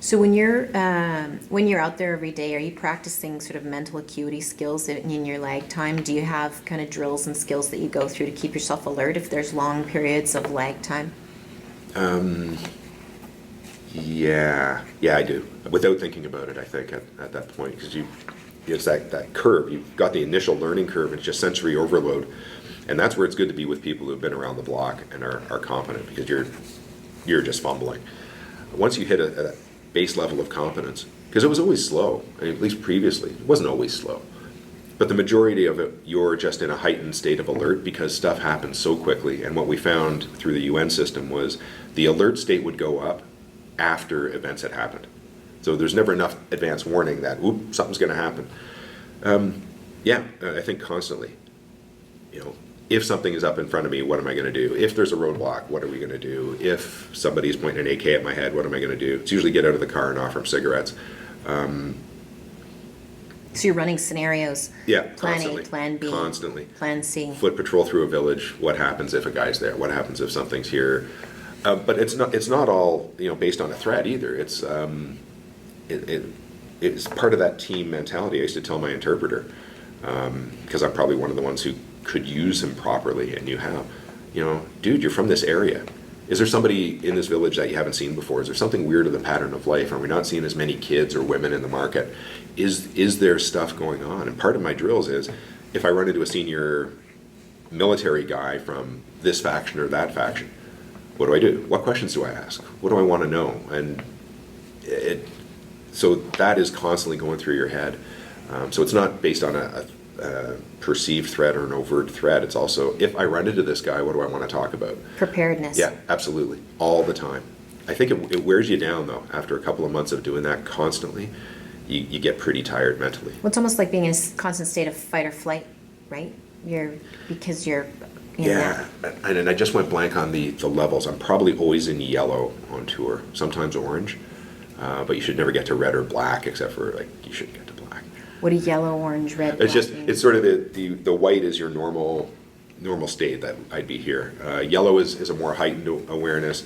So when you're out there every day, are you practicing sort of mental acuity skills in your lag time? Do you have kind of drills and skills that you go through to keep yourself alert if there's long periods of lag time? Yeah, I do. Without thinking about it, I think at that point, because it's that curve. You've got the initial learning curve. It's just sensory overload, and that's where it's good to be with people who've been around the block and are competent, because you're just fumbling. Once you hit a base level of competence, because it was always slow, at least previously, it wasn't always slow. But the majority of it, you're just in a heightened state of alert because stuff happens so quickly. And what we found through the UN system was the alert state would go up after events had happened. So there's never enough advance warning that, oop, something's going to happen. I think constantly, if something is up in front of me, what am I going to do? If there's a roadblock, what are we going to do? If somebody's pointing an AK at my head, what am I going to do? It's usually get out of the car and offer them cigarettes. So you're running scenarios. Yeah, Plan constantly. A, Plan B, Constantly. Plan C. Foot patrol through a village. What happens if a guy's there? What happens if something's here? But it's not all based on a threat either. It's it's part of that team mentality. I used to tell my interpreter, because I'm probably one of the ones who could use him properly, and dude, you're from this area. Is there somebody in this village that you haven't seen before? Is there something weird in the pattern of life? Are we not seeing as many kids or women in the market? Is there stuff going on? And part of my drills is, if I run into a senior military guy from this faction or that faction, what do I do? What questions do I ask? What do I want to know? And so that is constantly going through your head. So it's not based on a perceived threat or an overt threat. It's also, if I run into this guy, what do I want to talk about? Preparedness. Yeah, absolutely. All the time. I think it wears you down, though. After a couple of months of doing that constantly, you get pretty tired mentally. Well, it's almost like being in a constant state of fight or flight, right? Because you're in Yeah, and I just went blank on the levels. I'm probably always in yellow on tour, sometimes orange, but you should never get to red or black, except for, you shouldn't get to black. What do yellow, orange, red, It's black just, mean? it's sort of the white is your normal state that I'd be here. Yellow is a more heightened awareness.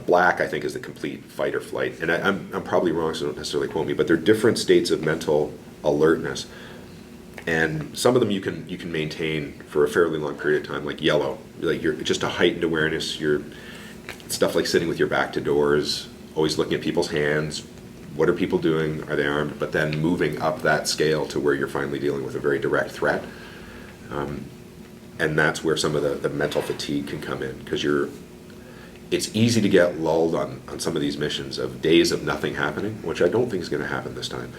Black, I think, is the complete fight or flight. And I'm probably wrong, so don't necessarily quote me, but they're different states of mental alertness. And some of them you can maintain for a fairly long period of time, like yellow. You're just a heightened awareness. You're stuff like sitting with your back to doors, always looking at people's hands. What are people doing? Are they armed? But then moving up that scale to where you're finally dealing with a very direct threat. And that's where some of the mental fatigue can come in, because it's easy to get lulled on some of these missions of days of nothing happening, which I don't think is going to happen this time.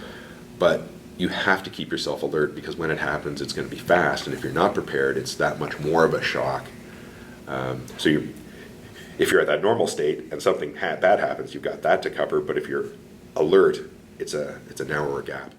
But you have to keep yourself alert, because when it happens, it's going to be fast. And if you're not prepared, it's that much more of a shock. If you're at that normal state and something bad happens, you've got that to cover. But if you're alert, it's a narrower gap.